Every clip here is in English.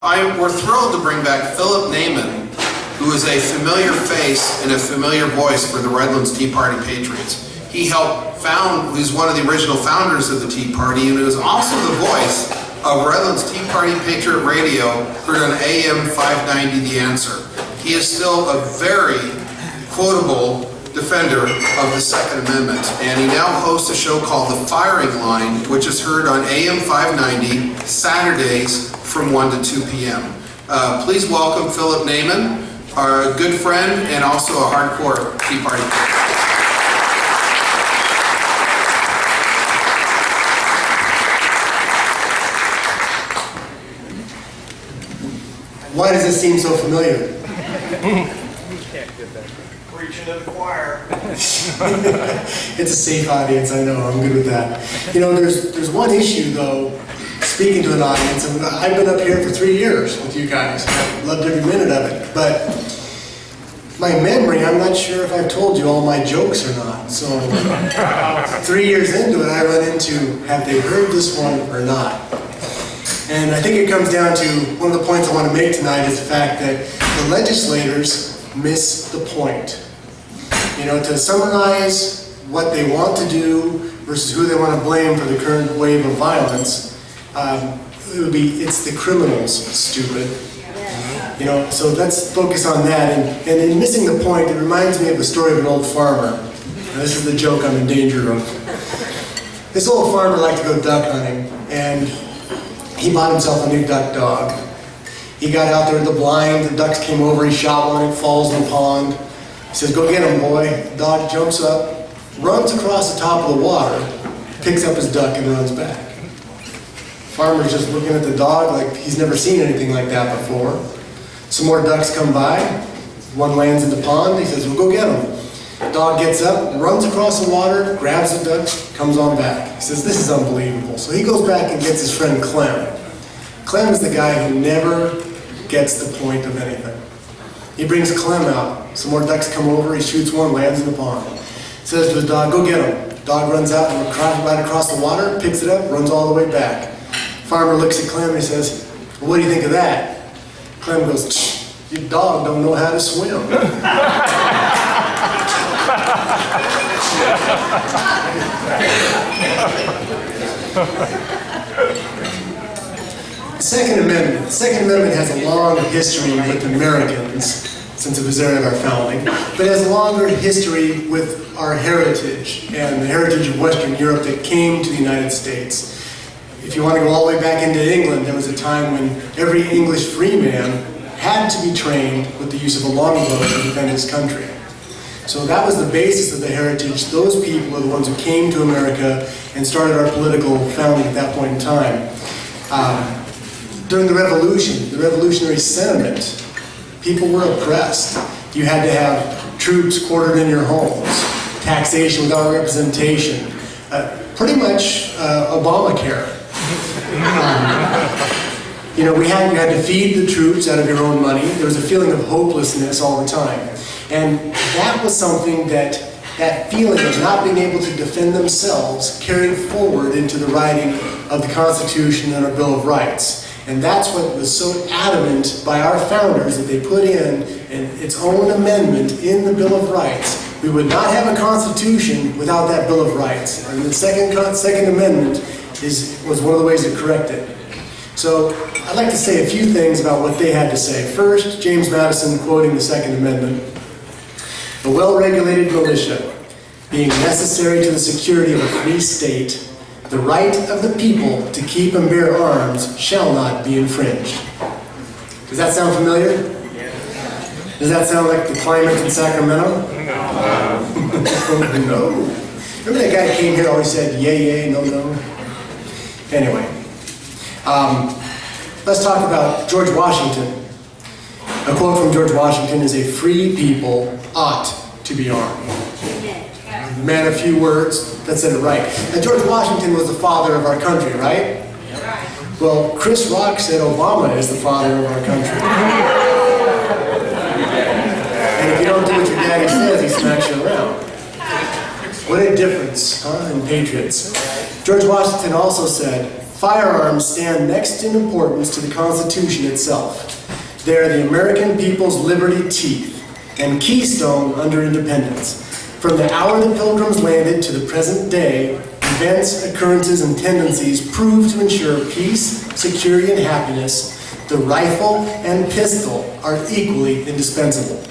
We're thrilled to bring back Philip Naiman, who is a familiar face and a familiar voice for the Redlands Tea Party Patriots. He's one of the original founders of the Tea Party, and is also the voice of Redlands Tea Party Patriot Radio, heard on AM 590 The Answer. He is still a very quotable defender of the Second Amendment, and he now hosts a show called The Firing Line, which is heard on AM 590 Saturdays from 1 to 2 p.m. Please welcome Philip Naiman, our good friend and also a hardcore Tea Party. Why does this seem so familiar? Preaching to the choir. It's a safe audience, I know, I'm good with that. You know, there's one issue though, speaking to an audience, and I've been up here for 3 years with you guys. I loved every minute of it, but my memory, I'm not sure if I've told you all my jokes or not. So 3 years into it, I run into, have they heard this one or not? And I think it comes down to, one of the points I want to make tonight is the fact that the legislators miss the point. You know, to summarize what they want to do versus who they want to blame for the current wave of violence, it's the criminals, stupid. You know, so let's focus on that. And in missing the point, it reminds me of the story of an old farmer. Now, this is the joke I'm in danger of. This old farmer liked to go duck hunting, and he bought himself a new duck dog. He got out there with the blind, the ducks came over, he shot one, it falls in the pond. He says, "Go get him, boy." The dog jumps up, runs across the top of the water, picks up his duck and runs back. Farmer's just looking at the dog like he's never seen anything like that before. Some more ducks come by, one lands in the pond, he says, "Well, go get him." Dog gets up, runs across the water, grabs the duck, comes on back. He says, "This is unbelievable." So he goes back and gets his friend Clem. Clem is the guy who never gets the point of anything. He brings Clem out. Some more ducks come over, he shoots one, lands in the pond. Says to his dog, "Go get him." Dog runs out and right across the water, picks it up, runs all the way back. Farmer looks at Clem and he says, "Well, what do you think of that?" Clem goes, "Your dog don't know how to swim." The Second Amendment. The Second Amendment has a long history with Americans since it was there at our founding, but it has a longer history with our heritage and the heritage of Western Europe that came to the United States. If you want to go all the way back into England, there was a time when every English freeman had to be trained with the use of a longbow to defend his country. So that was the basis of the heritage. Those people are the ones who came to America and started our political founding at that point in time. During the Revolution, the revolutionary sentiment, people were oppressed. You had to have troops quartered in your homes, taxation without representation, pretty much Obamacare. You know, you had to feed the troops out of your own money. There was a feeling of hopelessness all the time. And that was something that feeling of not being able to defend themselves carried forward into the writing of the Constitution and our Bill of Rights. And that's what was so adamant by our founders that they put in its own amendment in the Bill of Rights. We would not have a Constitution without that Bill of Rights. And the Second Amendment was one of the ways to correct it. So I'd like to say a few things about what they had to say. First, James Madison quoting the Second Amendment. "The well-regulated militia, being necessary to the security of a free state, the right of the people to keep and bear arms shall not be infringed." Does that sound familiar? Does that sound like the climate in Sacramento? No. Remember that guy who came here always said, "Yay, yay, no, no"? Anyway, let's talk about George Washington. A quote from George Washington is, "A free people ought to be armed." Man of few words, that said it right. Now, George Washington was the father of our country, right? Well, Chris Rock said Obama is the father of our country. And if you don't do what your daddy says, he smacks you around. What a difference, huh, in patriots. George Washington also said, Firearms stand next in importance to the Constitution itself. They are the American people's liberty teeth and keystone under independence. From the hour the Pilgrims landed to the present day, events, occurrences, and tendencies prove to ensure peace, security, and happiness. The rifle and pistol are equally indispensable.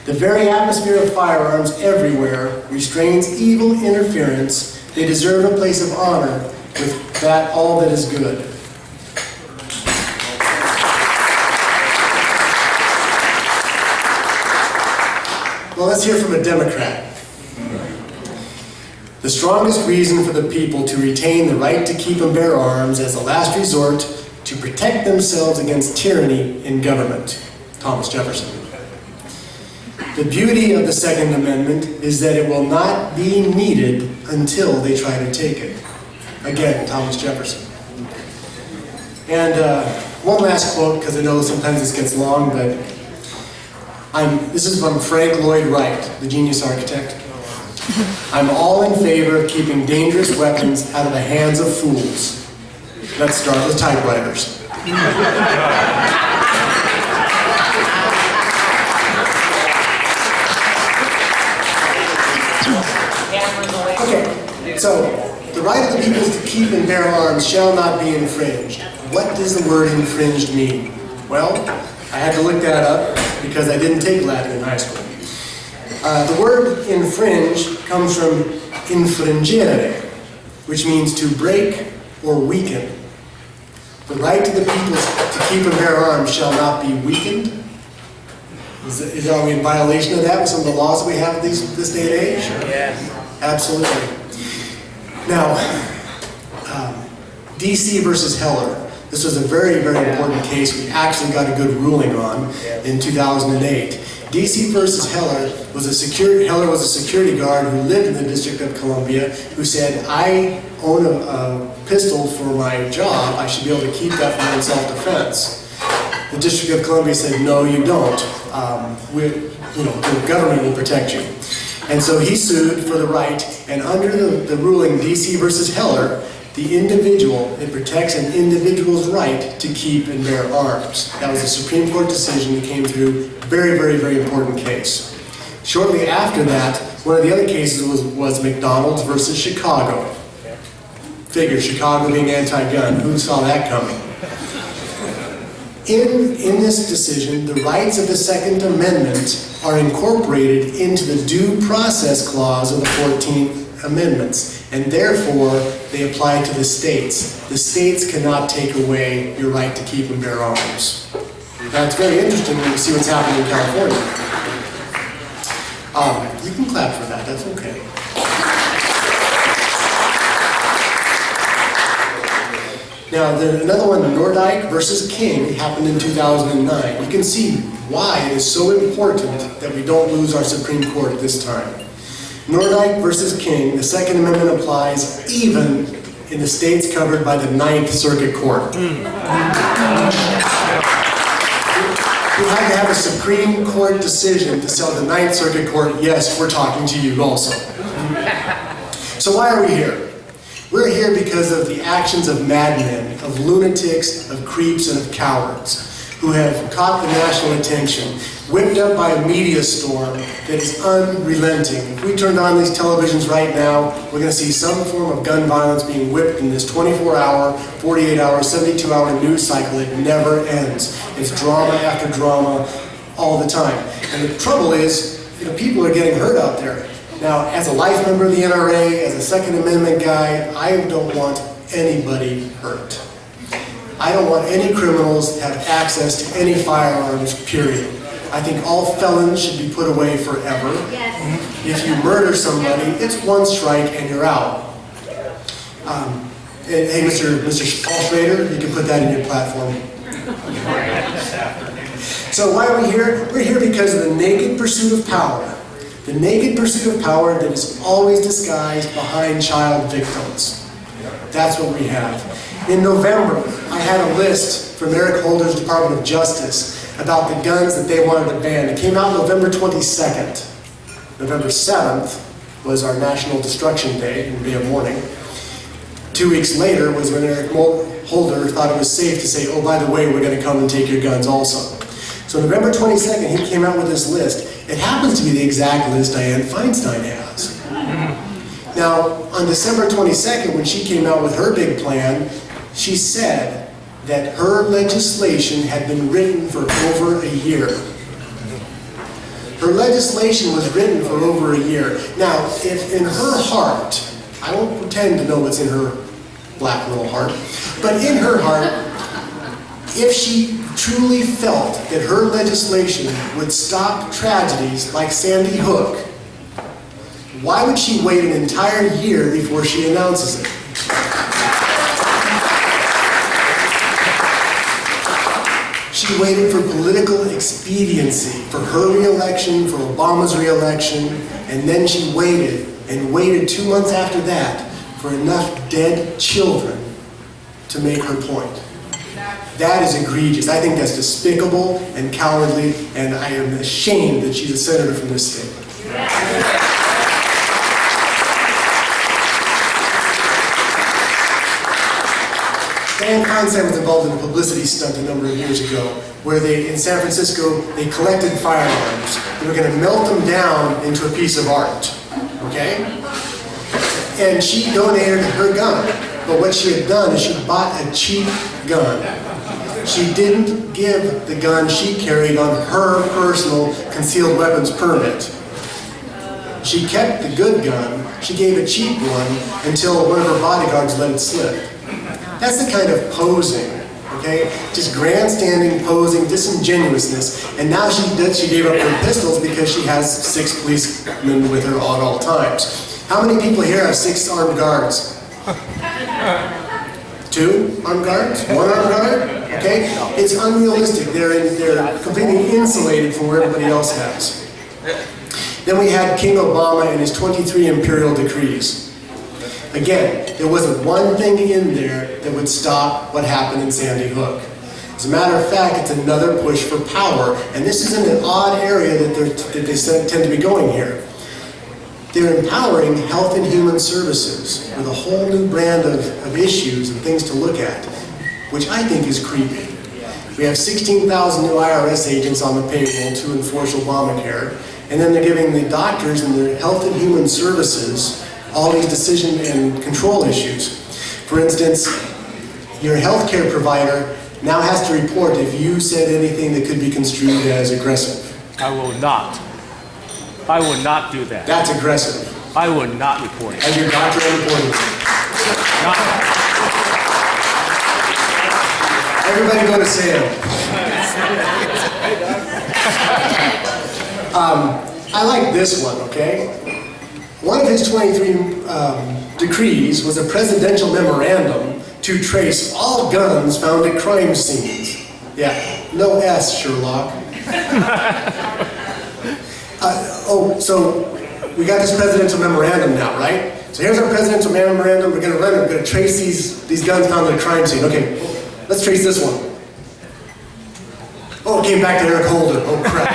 The very atmosphere of firearms everywhere restrains evil interference. They deserve a place of honor with that all that is good. Well, let's hear from a Democrat. The strongest reason for the people to retain the right to keep and bear arms as a last resort to protect themselves against tyranny in government. Thomas Jefferson. The beauty of the Second Amendment is that it will not be needed until they try to take it. Again, Thomas Jefferson. And one last quote, because I know sometimes this gets long, but this is from Frank Lloyd Wright, the genius architect. I'm all in favor of keeping dangerous weapons out of the hands of fools. Let's start with typewriters. Okay, so the right of the people to keep and bear arms shall not be infringed. What does the word infringed mean? Well, I had to look that up because I didn't take Latin in high school. The word infringe comes from infringere, which means to break or weaken. The right to the people to keep and bear arms shall not be weakened. Are we in violation of that with some of the laws that we have this day and age? Yes. Absolutely. Now, DC versus Heller. This was a very, very important case we actually got a good ruling on in 2008. DC versus Heller was a security guard who lived in the District of Columbia who said, I own a pistol for my job, I should be able to keep that for my own self-defense. The District of Columbia said, no, you don't. The government will protect you. And so he sued for the right, and under the ruling DC versus Heller, the individual, it protects an individual's right to keep and bear arms. That was a Supreme Court decision that came through. Very, very, very important case. Shortly after that, one of the other cases was McDonald's versus Chicago. Figure, Chicago being anti-gun. Who saw that coming? In this decision, the rights of the Second Amendment are incorporated into the Due Process Clause of the 14th Amendments, and therefore they apply to the states. The states cannot take away your right to keep and bear arms. That's very interesting when you see what's happening in California. You can clap for that, that's okay. Now, another one, Nordyke versus King, happened in 2009. You can see why it is so important that we don't lose our Supreme Court this time. Nordyke versus King, the Second Amendment applies even in the states covered by the Ninth Circuit Court. You had to have a Supreme Court decision to tell the Ninth Circuit Court, yes, we're talking to you also. So why are we here? We're here because of the actions of madmen, of lunatics, of creeps, and of cowards who have caught the national attention, whipped up by a media storm that is unrelenting. If we turned on these televisions right now, we're going to see some form of gun violence being whipped in this 24-hour, 48-hour, 72-hour news cycle that never ends. It's drama after drama all the time. And the trouble is, people are getting hurt out there. Now, as a life member of the NRA, as a Second Amendment guy, I don't want anybody hurt. I don't want any criminals to have access to any firearms, period. I think all felons should be put away forever. Yes. If you murder somebody, it's one strike and you're out. Hey, Mr. Paul Schrader, you can put that in your platform. So why are we here? We're here because of the naked pursuit of power. The naked pursuit of power that is always disguised behind child victims. That's what we have. In November, I had a list from Eric Holder's Department of Justice about the guns that they wanted to ban. It came out November 22nd. November 7th was our National Destruction Day, and Day of Mourning. 2 weeks later was when Eric Holder thought it was safe to say, oh, by the way, we're going to come and take your guns also. So November 22nd, he came out with this list. It happens to be the exact list Dianne Feinstein has. Now, on December 22nd, when she came out with her big plan, she said that her legislation had been written for over a year. Her legislation was written for over a year. Now, if in her heart, I won't pretend to know what's in her black little heart, but in her heart, if she truly felt that her legislation would stop tragedies like Sandy Hook, why would she wait an entire year before she announces it? She waited for political expediency, for her re-election, for Obama's re-election, and then she waited, and waited 2 months after that for enough dead children to make her point. That is egregious. I think that's despicable and cowardly, and I am ashamed that she's a senator from this state. Dianne Feinstein was involved in a publicity stunt a number of years ago, where in San Francisco, they collected firearms. They were going to melt them down into a piece of art, okay? And she donated her gun, but what she had done is she bought a cheap gun. She didn't give the gun she carried on her personal concealed weapons permit. She kept the good gun, she gave a cheap one until one of her bodyguards let it slip. That's the kind of posing, okay? Just grandstanding, posing, disingenuousness. And now she gave up her pistols because she has 6 policemen with her at all times. How many people here have 6 armed guards? 2 armed guards? 1 armed guard? Okay? It's unrealistic. They're completely insulated from what everybody else has. Then we had King Obama and his 23 imperial decrees. Again, there wasn't one thing in there that would stop what happened in Sandy Hook. As a matter of fact, it's another push for power, and this is in an odd area that they tend to be going here. They're empowering health and human services with a whole new brand of issues and things to look at, which I think is creepy. We have 16,000 new IRS agents on the payroll to enforce Obamacare, and then they're giving the doctors and the health and human services all these decision and control issues. For instance, your healthcare provider now has to report if you said anything that could be construed as aggressive. I will not. I will not do that. That's aggressive. I will not report it. As your doctor reporting. Everybody go to Sam. I like this one, okay? One of his 23 decrees was a presidential memorandum to trace all guns found at crime scenes. Yeah, no S, Sherlock. So we got this presidential memorandum now, right? So here's our presidential memorandum. We're going to trace these guns found at a crime scene. Okay, let's trace this one. Oh, it came back to Eric Holder. Oh, crap.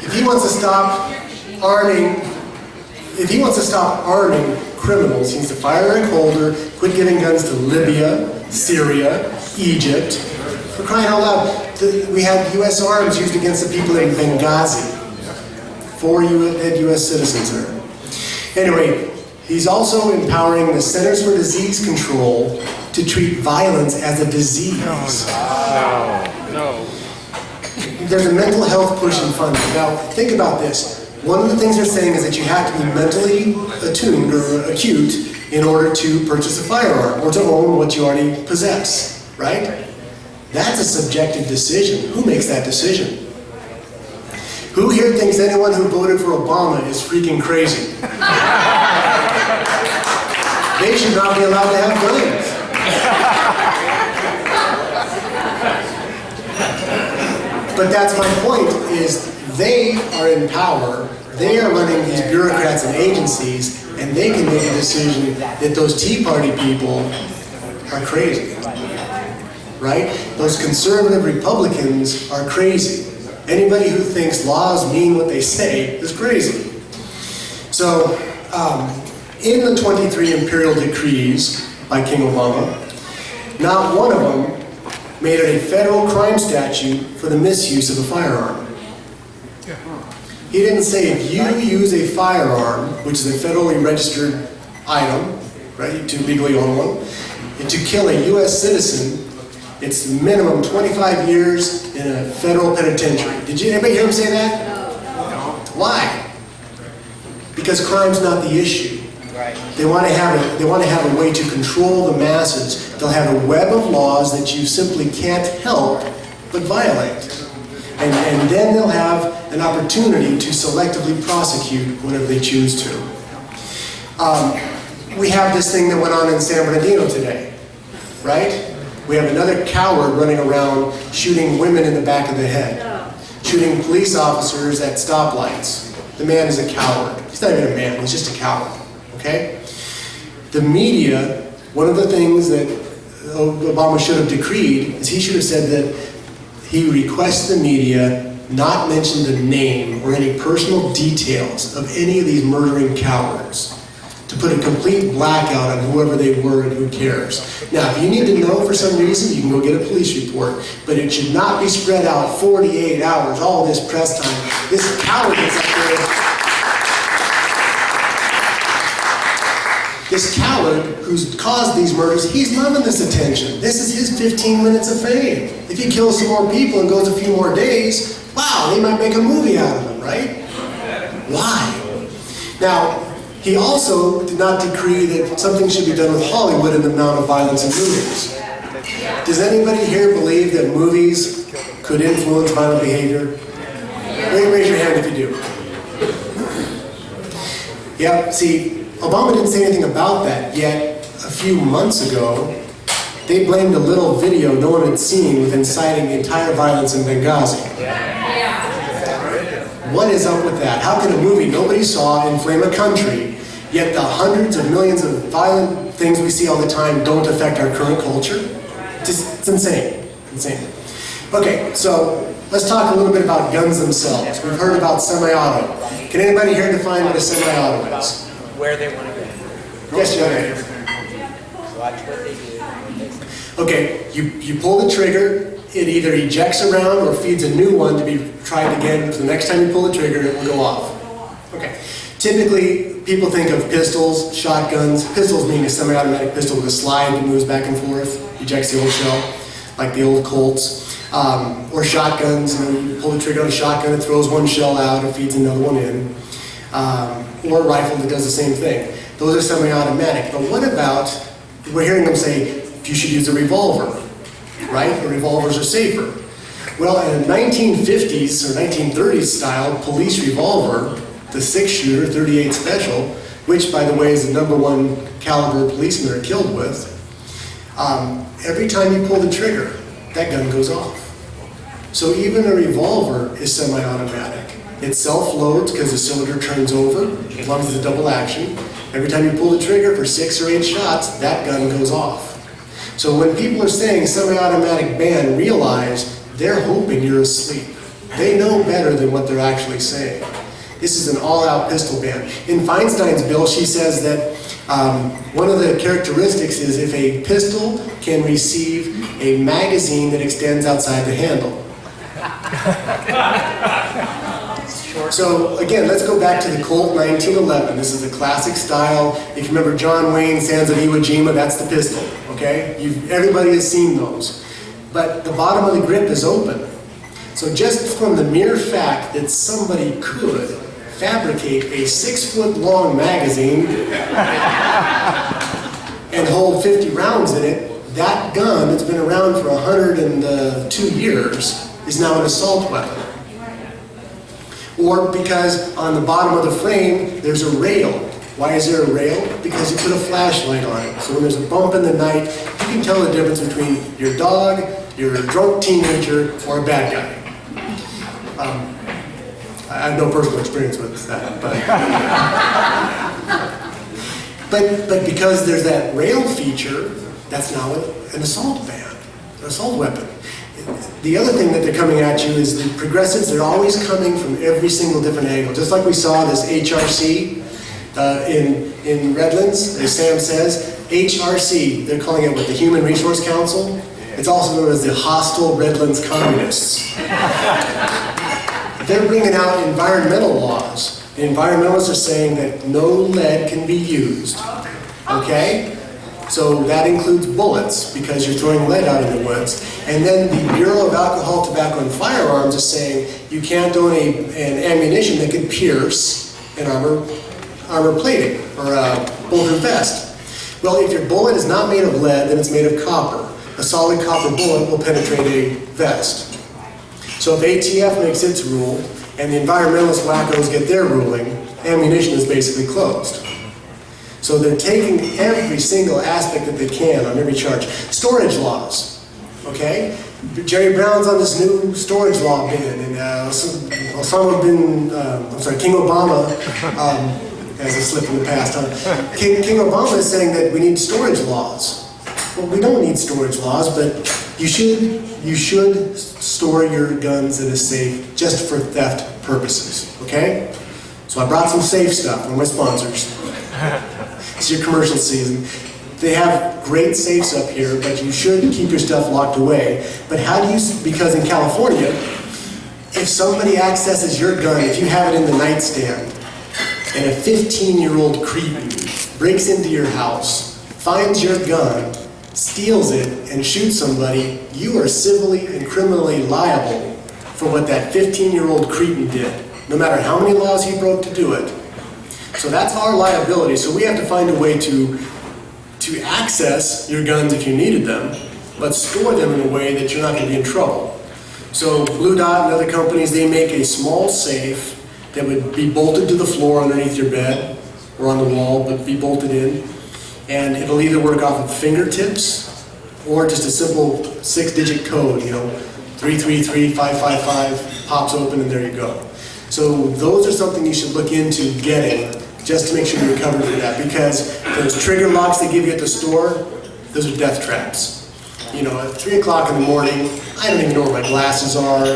If he wants to stop arming criminals, he needs to fire Eric Holder, quit giving guns to Libya, Syria, Egypt. For crying out loud, we had U.S. arms used against the people in Benghazi. 4 dead U.S. citizens there. Anyway, he's also empowering the Centers for Disease Control to treat violence as a disease. No. There's a mental health push in funding. Now, think about this. One of the things they're saying is that you have to be mentally attuned or acute in order to purchase a firearm or to own what you already possess, right? That's a subjective decision. Who makes that decision? Who here thinks anyone who voted for Obama is freaking crazy? They should not be allowed to have guns. But that's my point, is they are in power, they are running these bureaucrats and agencies, and they can make a decision that those Tea Party people are crazy, right? Those conservative Republicans are crazy. Anybody who thinks laws mean what they say is crazy. So, in the 23 imperial decrees by King Obama, not one of them made it a federal crime statute for the misuse of a firearm. He didn't say if you use a firearm, which is a federally registered item, right, to legally own one, and to kill a U.S. citizen, it's minimum 25 years in a federal penitentiary. Did anybody hear him say that? No. Why? Because crime's not the issue. Right. They want to have a way to control the masses. They'll have a web of laws that you simply can't help but violate. And then they'll have an opportunity to selectively prosecute whenever they choose to. We have this thing that went on in San Bernardino today, right? We have another coward running around shooting women in the back of the head, shooting police officers at stoplights. The man is a coward. He's not even a man, he's just a coward, okay? The media, one of the things that Obama should have decreed is he should have said that he requests the media not mention the name or any personal details of any of these murdering cowards, to put a complete blackout on whoever they were and who cares. Now, if you need to know for some reason, you can go get a police report, but it should not be spread out 48 hours, all this press time. This coward that's up there, this coward who's caused these murders, he's loving this attention. This is his 15 minutes of fame. If he kills some more people and goes a few more days, wow, they might make a movie out of him, right? Why? Now, he also did not decree that something should be done with Hollywood and the amount of violence in movies. Does anybody here believe that movies could influence violent behavior? Raise your hand if you do. Yeah, see, Obama didn't say anything about that, yet a few months ago, they blamed a little video no one had seen with inciting the entire violence in Benghazi. What is up with that? How can a movie nobody saw inflame a country, yet the hundreds of millions of violent things we see all the time don't affect our current culture? It's insane. Insane. Okay, so let's talk a little bit about guns themselves. We've heard about semi-auto. Can anybody here define what a semi-auto is? Where they want to go. Yes, Johnny. Watch what they do. Okay, you pull the trigger, it either ejects around or feeds a new one to be tried again. So the next time you pull the trigger, it will go off. Okay. Typically, people think of pistols, shotguns. Pistols meaning a semi-automatic pistol with a slide that moves back and forth, ejects the old shell, like the old Colts. Or shotguns, you pull the trigger on a shotgun, it throws one shell out, it feeds another one in. Or a rifle that does the same thing. Those are semi-automatic. But what about, we're hearing them say, you should use a revolver, right? The revolvers are safer. Well, in a 1950s or 1930s style police revolver, the 6-shooter 38 Special, which by the way is the #1 caliber policemen are killed with, every time you pull the trigger, that gun goes off. So even a revolver is semi-automatic. It self-loads because the cylinder turns over, as long as it's a double action. Every time you pull the trigger for 6 or 8 shots, that gun goes off. So when people are saying semi-automatic ban, realize they're hoping you're asleep. They know better than what they're actually saying. This is an all-out pistol ban. In Feinstein's bill, she says that one of the characteristics is if a pistol can receive a magazine that extends outside the handle. So again, let's go back to the Colt 1911. This is a classic style. If you remember John Wayne, Sands of Iwo Jima, that's the pistol, okay? Everybody has seen those. But the bottom of the grip is open. So just from the mere fact that somebody could fabricate a 6-foot-long magazine and hold 50 rounds in it, that gun that's been around for 102 years is now an assault weapon. Or because on the bottom of the frame, there's a rail. Why is there a rail? Because you put a flashlight on it. So when there's a bump in the night, you can tell the difference between your dog, your drunk teenager, or a bad guy. I have no personal experience with that, but because there's that rail feature, that's now an assault ban, an assault weapon. The other thing that they're coming at you is the progressives, they're always coming from every single different angle. Just like we saw this HRC, In Redlands, as Sam says, HRC, they're calling it what, the Human Resource Council? It's also known as the Hostile Redlands Communists. They're bringing out environmental laws. The environmentalists are saying that no lead can be used, okay? So that includes bullets, because you're throwing lead out in the woods. And then the Bureau of Alcohol, Tobacco, and Firearms is saying you can't own an ammunition that could pierce an armor plating or a bulletproof vest. Well, if your bullet is not made of lead, then it's made of copper. A solid copper bullet will penetrate a vest. So if ATF makes its rule and the environmentalist wackos get their ruling, ammunition is basically closed. So they're taking every single aspect that they can on every charge. Storage laws, okay? Jerry Brown's on this new storage law bin, and King Obama, as a slip in the past, King Obama is saying that we need storage laws. Well, we don't need storage laws, but you should store your guns in a safe just for theft purposes, okay? So I brought some safe stuff from my sponsors. It's your commercial season. They have great safes up here, but you should keep your stuff locked away. But how do you, because in California, if somebody accesses your gun, if you have it in the nightstand, and a 15-year-old cretin breaks into your house, finds your gun, steals it, and shoots somebody, you are civilly and criminally liable for what that 15-year-old cretin did, no matter how many laws he broke to do it. So that's our liability. So we have to find a way to access your guns if you needed them, but store them in a way that you're not going to be in trouble. So Blue Dot and other companies, they make a small safe that would be bolted to the floor underneath your bed or on the wall, but be bolted in. And it'll either work off of fingertips or just a simple 6-digit code, 333555 pops open and there you go. So those are something you should look into getting just to make sure you're covered for that, because those trigger locks they give you at the store, those are death traps. At 3 o'clock in the morning, I don't even know where my glasses are,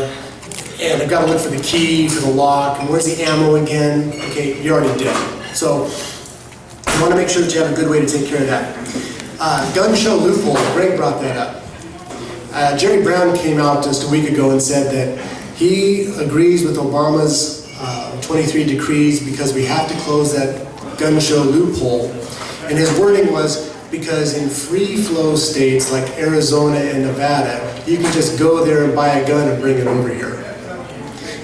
and I've got to look for the key for the lock, and where's the ammo again? Okay, you're already dead. So you want to make sure that you have a good way to take care of that. Gun show loophole, Greg brought that up. Jerry Brown came out just a week ago and said that he agrees with Obama's 23 decrees because we have to close that gun show loophole. And his wording was, because in free flow states like Arizona and Nevada, you can just go there and buy a gun and bring it over here.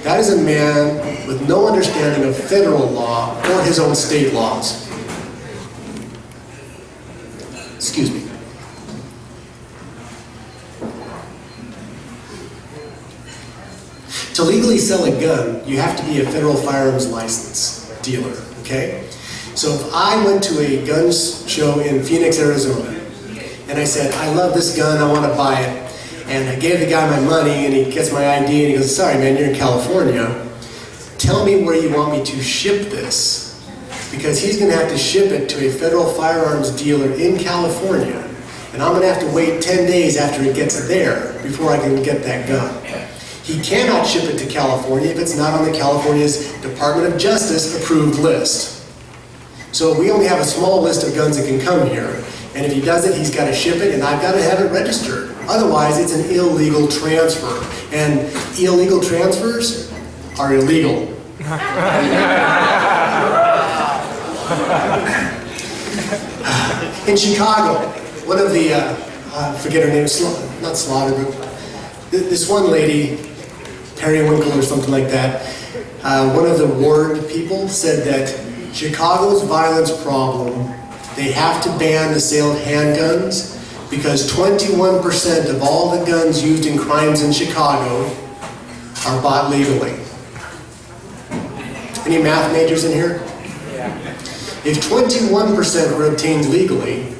That is a man with no understanding of federal law or his own state laws. Excuse me. To legally sell a gun, you have to be a federal firearms license dealer, okay? So if I went to a gun show in Phoenix, Arizona, and I said, I love this gun, I want to buy it, and I gave the guy my money, and he gets my ID, and he goes, sorry man, you're in California, tell me where you want me to ship this, because he's going to have to ship it to a federal firearms dealer in California, and I'm going to have to wait 10 days after it gets there before I can get that gun. He cannot ship it to California if it's not on the California's Department of Justice approved list. So we only have a small list of guns that can come here, and if he does it, he's got to ship it, and I've got to have it registered. Otherwise, it's an illegal transfer, and illegal transfers are illegal. In Chicago, one of the, I forget her name, not Slaughter, but this one lady, Periwinkle or something like that, one of the ward people said that Chicago's violence problem, they have to ban the sale of handguns because 21% of all the guns used in crimes in Chicago are bought legally. Any math majors in here? If 21% were obtained legally,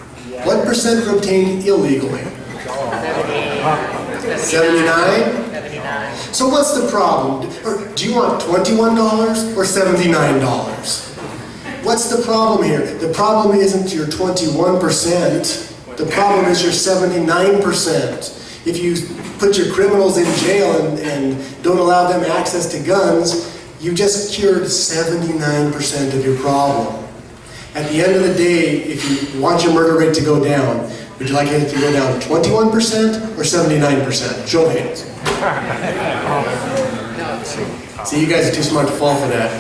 what percent were obtained illegally? 79? So what's the problem? Do you want $21 or $79? What's the problem here? The problem isn't your 21%. The problem is your 79%. If you put your criminals in jail and don't allow them access to guns, you just cured 79% of your problem. At the end of the day, if you want your murder rate to go down, would you like it to go down 21% or 79%? Show of hands. See, you guys are too smart to fall for that.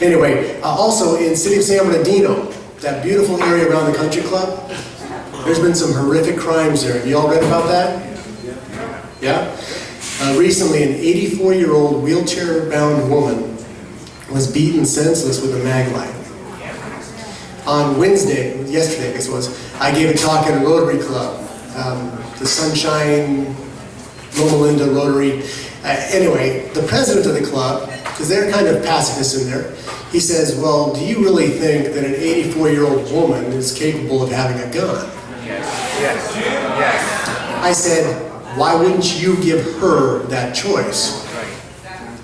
Anyway, also in city of San Bernardino, that beautiful area around the country club, there's been some horrific crimes there. Have you all read about that? Yeah? Recently, an 84-year-old wheelchair-bound woman was beaten senseless with a mag light. On Wednesday, yesterday I guess it was, I gave a talk at a Rotary Club, the Sunshine Loma Linda Rotary. Anyway, the president of the club, because they're kind of pacifists in there, he says, well, do you really think that an 84-year-old woman is capable of having a gun? Yes. I said, why wouldn't you give her that choice?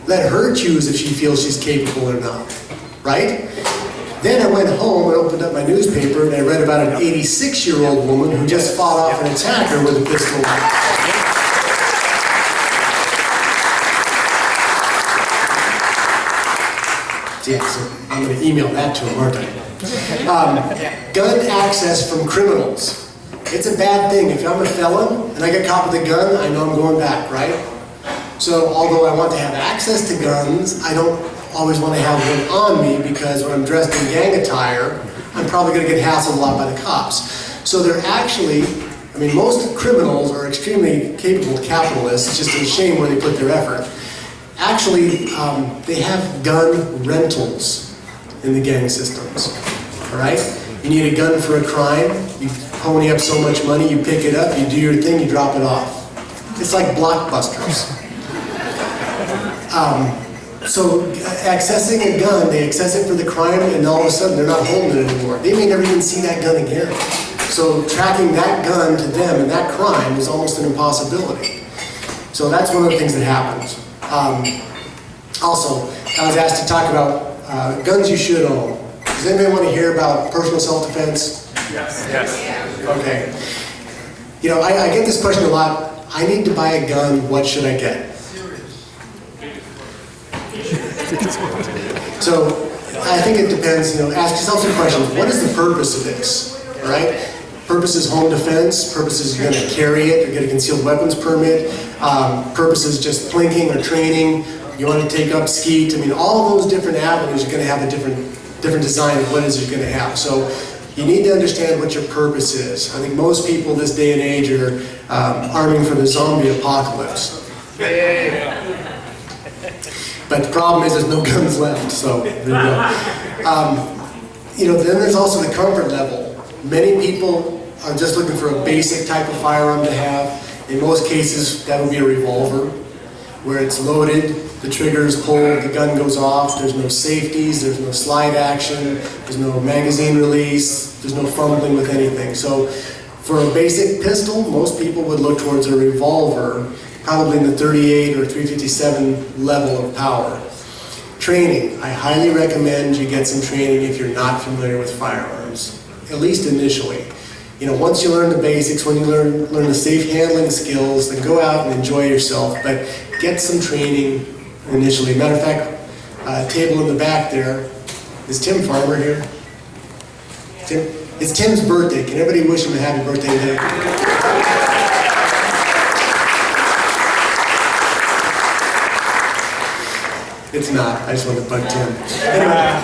Let her choose if she feels she's capable or not, right? Then I went home and opened up my newspaper and I read about an 86-year-old woman who just fought off an attacker with a pistol. Yeah, so I'm going to email that to him, aren't I? Gun access from criminals. It's a bad thing. If I'm a felon and I get caught with a gun, I know I'm going back, right? So although I want to have access to guns, I don't always want to have one on me because when I'm dressed in gang attire, I'm probably going to get hassled a lot by the cops. So they're actually, I mean, most criminals are extremely capable capitalists. It's just a shame where they put their effort. Actually, they have gun rentals in the gang systems, all right? You need a gun for a crime, you pony up so much money, you pick it up, you do your thing, you drop it off. It's like Blockbusters. So accessing a gun, they access it for the crime and all of a sudden they're not holding it anymore. They may never even see that gun again. So tracking that gun to them and that crime is almost an impossibility. So that's one of the things that happens. Also, I was asked to talk about guns you should own. Does anybody want to hear about personal self-defense? Yes. Okay. You know, I get this question a lot. I need to buy a gun, what should I get? So, I think it depends, you know, ask yourself some questions. What is the purpose of this? All right? Purpose is home defense. Purpose is you're going to carry it. You get a concealed weapons permit. Purpose is just plinking or training. You want to take up skeet. I mean, all of those different avenues are going to have a different design of what it is you're going to have. So you need to understand what your purpose is. I think most people this day and age are arming for the zombie apocalypse. But the problem is there's no guns left, so there you go. You know, then there's also the comfort level. Many people are just looking for a basic type of firearm to have. In most cases, that would be a revolver, where it's loaded, the trigger is pulled, the gun goes off, there's no safeties, there's no slide action, there's no magazine release, there's no fumbling with anything. So for a basic pistol, most people would look towards a revolver, probably in the 38 or 357 level of power. Training. I highly recommend you get some training if you're not familiar with firearms, at least initially. You know, once you learn the basics, when you learn the safe handling skills, then go out and enjoy yourself, but get some training initially. Matter of fact, table in the back there, is Tim Farmer here? Tim? It's Tim's birthday. Can everybody wish him a happy birthday today? It's not. I just want to bug Tim. Anyway,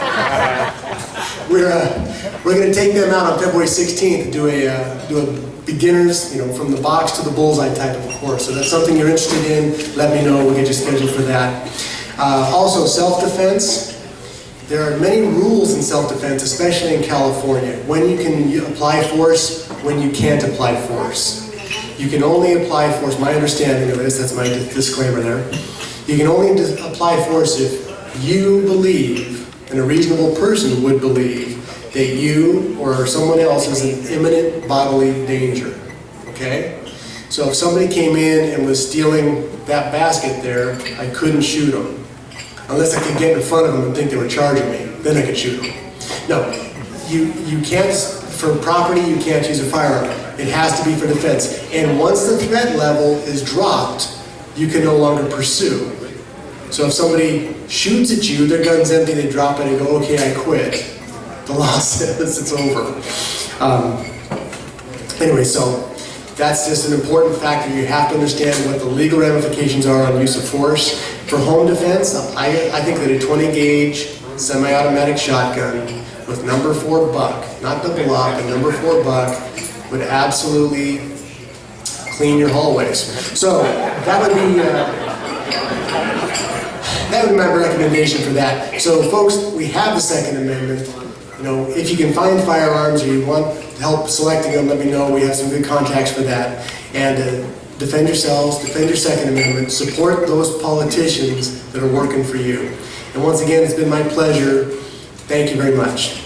we're going to take them out on February 16th to do a beginners, you know, from the box to the bullseye type of a course. So that's something you're interested in. Let me know. We'll get you scheduled for that. Also, self-defense. There are many rules in self-defense, especially in California. When you can apply force, when you can't apply force. You can only apply force. My understanding of this. That's my disclaimer there. You can only apply force if you believe, and a reasonable person would believe, that you or someone else is in imminent bodily danger, okay? So if somebody came in and was stealing that basket there, I couldn't shoot them. Unless I could get in front of them and think they were charging me, then I could shoot them. No, you can't, for property, you can't use a firearm. It has to be for defense. And once the threat level is dropped, you can no longer pursue. So if somebody shoots at you, their gun's empty, they drop it and go, okay, I quit. the law says it's over. Anyway, so that's just an important factor. You have to understand what the legal ramifications are on use of force. For home defense, I think that a 20 gauge semi-automatic shotgun with number 4 buck, not double lock, but number 4 buck, would absolutely clean your hallways. So that would be my recommendation for that. So folks, we have the Second Amendment. You know, if you can find firearms or you want help selecting them, let me know. We have some good contacts for that. And defend yourselves, defend your Second Amendment, support those politicians that are working for you. And once again, it's been my pleasure. Thank you very much.